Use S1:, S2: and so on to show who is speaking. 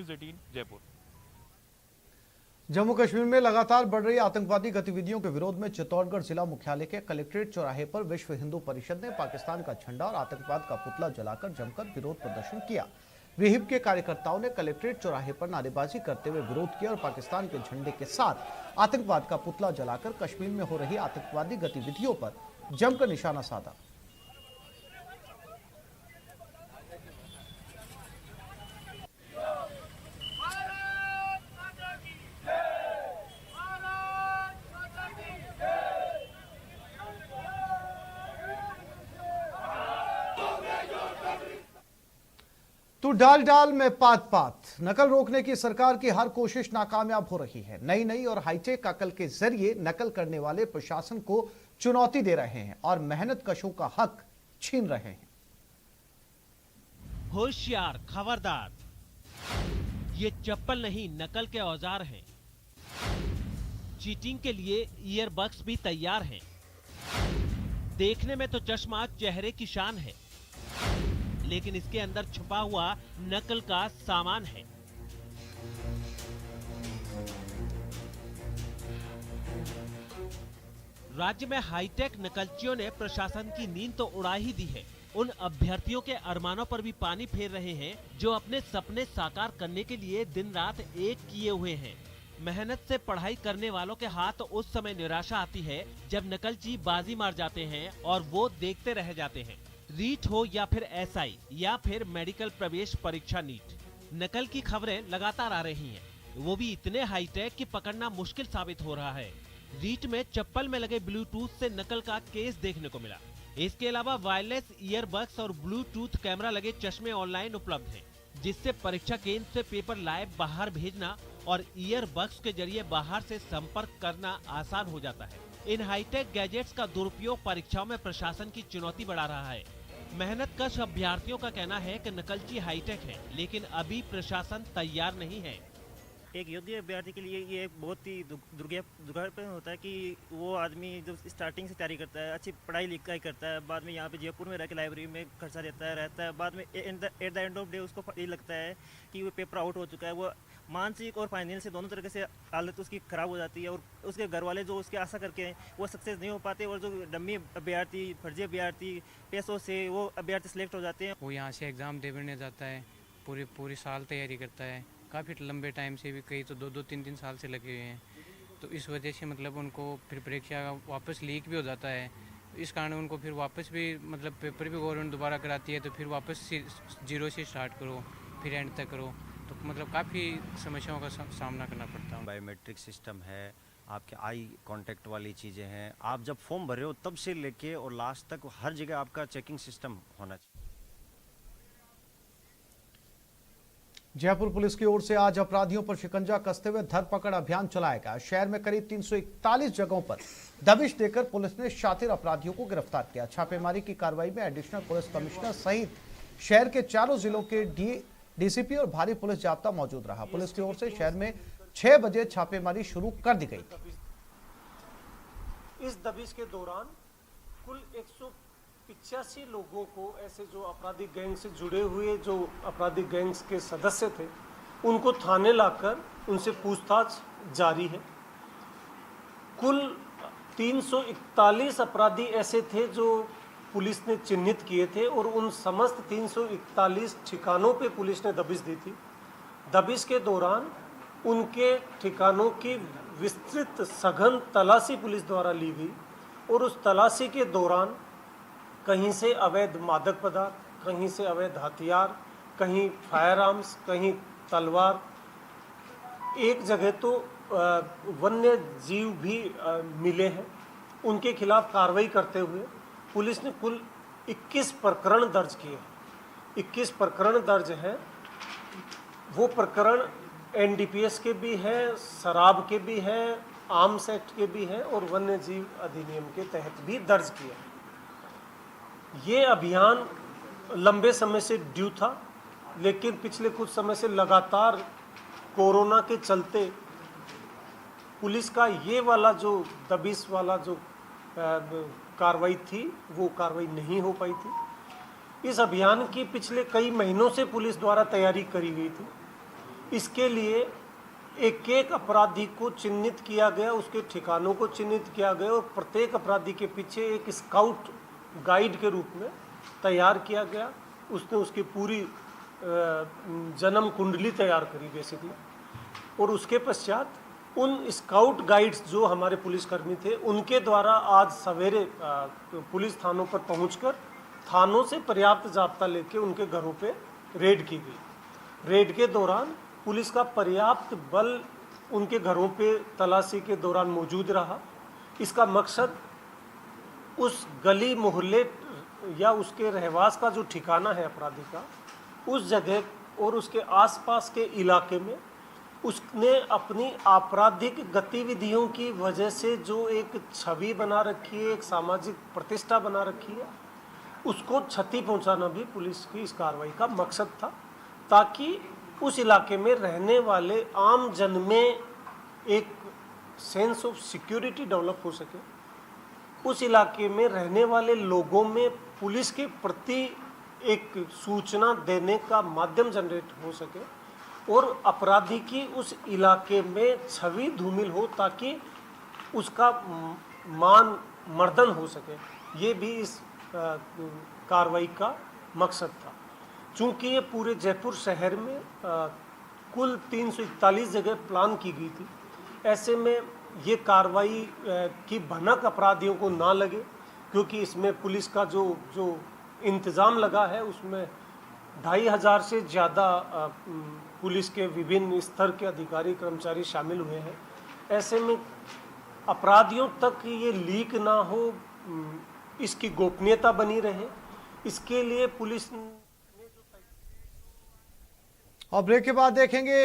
S1: News 18 Jaipur.
S2: Jammu Kashmir में लगातार बढ़ रही आतंकवादी गतिविधियों के विरोध में चित्तौड़गढ़ जिला मुख्यालय के कलेक्ट्रेट चौराहे पर विश्व हिंदू परिषद ने पाकिस्तान का झंडा और आतंकवाद का पुतला जलाकर जमकर विरोध प्रदर्शन किया। विहिप के कार्यकर्ताओं ने कलेक्ट्रेट चौराहे पर नारेबाजी करते हुए विरोध किया और पाकिस्तान के झंडे के साथ आतंकवाद का पुतला जलाकर कश्मीर में हो रही आतंकवादी गतिविधियों पर जमकर निशाना साधा। तो डाल डाल में पात पात, नकल रोकने की सरकार की हर कोशिश नाकामयाब हो रही है। नई नई और हाईटेक अकल के जरिए नकल करने वाले प्रशासन को चुनौती दे रहे हैं और मेहनत कशों का हक छीन रहे हैं।
S3: होशियार, खबरदार, ये चप्पल नहीं नकल के औजार हैं। चीटिंग के लिए ईयरबड्स भी तैयार हैं। देखने में तो चश्मा चेहरे की शान है, लेकिन इसके अंदर छुपा हुआ नकल का सामान है। राज्य में हाईटेक नकलचियों ने प्रशासन की नींद तो उड़ा ही दी है। उन अभ्यर्थियों के अरमानों पर भी पानी फेर रहे हैं जो अपने सपने साकार करने के लिए दिन रात एक किए हुए हैं। मेहनत से पढ़ाई करने वालों के हाथ उस समय निराशा आती है जब नकलची बाजी मार जाते हैं और वो देखते रह जाते हैं। रीट हो या फिर एसआई या फिर मेडिकल प्रवेश परीक्षा नीट, नकल की खबरें लगातार आ रही हैं, वो भी इतने हाईटेक कि पकड़ना मुश्किल साबित हो रहा है। रीट में चप्पल में लगे ब्लूटूथ से नकल का केस देखने को मिला। इसके अलावा वायरलेस ईयरबड्स और ब्लूटूथ कैमरा लगे चश्मे ऑनलाइन उपलब्ध हैं, जिससे परीक्षा केंद्र से पेपर लाइव बाहर भेजना और ईयरबड्स के जरिए बाहर से संपर्क करना आसान हो जाता है। इन हाईटेक गैजेट्स का दुरुपयोग परीक्षाओं में प्रशासन की चुनौती बढ़ा रहा है। मेहनत कश अभ्यर्थियों का कहना है कि नकलची हाईटेक है, लेकिन अभी प्रशासन तैयार नहीं है।
S4: एक योग्य अभ्यर्थी के लिए ये बहुत ही दुर्भाग्यपूर्ण होता है कि वो आदमी जब स्टार्टिंग से तैयारी करता है, अच्छी पढ़ाई लिखाई करता है, बाद में यहाँ पे जयपुर में रह के लाइब्रेरी में खर्चा रहता है, बाद में at the end of day उसको ये लगता है कि वो पेपर आउट हो चुका है। वो मानसिक और फाइनेंशियल से दोनों तरीके से हालत उसकी खराब हो जाती है और उसके घर वाले जो उसके आशा करके हैं वो सक्सेस नहीं हो पाते और जो डम्मी अभ्यर्थी, फर्जी अभ्यर्थी, पैसों से वो अभ्यर्थी सिलेक्ट हो जाते हैं।
S5: वो यहाँ से एग्ज़ाम देने जाता है, पूरी साल तैयारी करता है, काफ़ी लंबे टाइम से भी, कई तो 2-3 साल से लगे हुए हैं। तो इस वजह से मतलब उनको फिर परीक्षा वापस लीक भी हो जाता है। इस कारण उनको फिर वापस भी मतलब पेपर भी गवर्नमेंट दोबारा कराती है, तो फिर वापस जीरो से स्टार्ट करो, फिर एंड तक करो। तो मतलब काफ़ी समस्याओं का सामना करना पड़ता है।
S6: बायोमेट्रिक सिस्टम है, आपके आई कांटेक्ट वाली चीज़ें हैं। आप जब फॉर्म भर रहे हो तब से लेके और लास्ट तक हर जगह आपका चेकिंग सिस्टम होना चाहिए।
S2: जयपुर पुलिस की ओर से आज अपराधियों पर शिकंजा कसते हुए धरपकड़ अभियान चलाया गया। शहर में करीब 341 जगहों पर दबिश देकर पुलिस ने शातिर अपराधियों को गिरफ्तार किया। छापेमारी की कार्रवाई में एडिशनल पुलिस कमिश्नर सहित शहर के चारों जिलों के डीसीपी और भारी पुलिस जाब्ता मौजूद रहा। पुलिस की ओर से शहर में 6 बजे छापेमारी शुरू कर दी गई।
S7: इस दबिश के दौरान कुल 185 लोगों को, ऐसे जो आपराधिक गैंग से जुड़े हुए जो आपराधिक गैंग्स के सदस्य थे, उनको थाने लाकर उनसे पूछताछ जारी है। कुल 341 अपराधी ऐसे थे जो पुलिस ने चिन्हित किए थे और उन समस्त 341 ठिकानों पे पुलिस ने दबिश दी थी। दबिश के दौरान उनके ठिकानों की विस्तृत सघन तलाशी पुलिस द्वारा ली गई और उस तलाशी के दौरान कहीं से अवैध मादक पदार्थ, कहीं से अवैध हथियार, कहीं फायर आर्म्स, कहीं तलवार, एक जगह तो वन्य जीव भी मिले हैं। उनके खिलाफ कार्रवाई करते हुए पुलिस ने कुल 21 प्रकरण दर्ज किए हैं। 21 प्रकरण दर्ज हैं। वो प्रकरण एनडीपीएस के भी हैं, शराब के भी हैं, आर्म्स एक्ट के भी हैं और वन्य जीव अधिनियम के तहत भी दर्ज किए हैं। ये अभियान लंबे समय से ड्यू था, लेकिन पिछले कुछ समय से लगातार कोरोना के चलते पुलिस का ये वाला जो दबिश वाला जो कार्रवाई थी वो कार्रवाई नहीं हो पाई थी। इस अभियान की पिछले कई महीनों से पुलिस द्वारा तैयारी करी गई थी। इसके लिए एक एक अपराधी को चिन्हित किया गया, उसके ठिकानों को चिन्हित किया गया और प्रत्येक अपराधी के पीछे एक स्काउट गाइड के रूप में तैयार किया गया। उसने उसकी पूरी जन्म कुंडली तैयार करी बेसिकली, और उसके पश्चात उन स्काउट गाइड्स जो हमारे पुलिसकर्मी थे उनके द्वारा आज सवेरे पुलिस थानों पर पहुंचकर थानों से पर्याप्त जाब्ता लेके उनके घरों पे रेड की गई। रेड के दौरान पुलिस का पर्याप्त बल उनके घरों पे तलाशी के दौरान मौजूद रहा। इसका मकसद उस गली मोहल्ले या उसके रहवास का जो ठिकाना है अपराधी का, उस जगह और उसके आसपास के इलाके में उसने अपनी आपराधिक गतिविधियों की वजह से जो एक छवि बना रखी है, एक सामाजिक प्रतिष्ठा बना रखी है, उसको क्षति पहुंचाना भी पुलिस की इस कार्रवाई का मकसद था, ताकि उस इलाके में रहने वाले आम जन में एक सेंस ऑफ सिक्योरिटी डेवलप हो सके, उस इलाके में रहने वाले लोगों में पुलिस के प्रति एक सूचना देने का माध्यम जनरेट हो सके और अपराधी की उस इलाके में छवि धूमिल हो ताकि उसका मान मर्दन हो सके। ये भी इस कार्रवाई का मकसद था। चूँकि ये पूरे जयपुर शहर में कुल 341 जगह प्लान की गई थी, ऐसे में ये कार्रवाई की भनक अपराधियों को ना लगे, क्योंकि इसमें पुलिस का जो इंतज़ाम लगा है उसमें 2500 से ज़्यादा पुलिस के विभिन्न स्तर के अधिकारी कर्मचारी शामिल हुए हैं। ऐसे में अपराधियों तक ये लीक ना हो, इसकी गोपनीयता बनी रहे, इसके लिए पुलिस ने
S2: और ब्रेक के बाद देखेंगे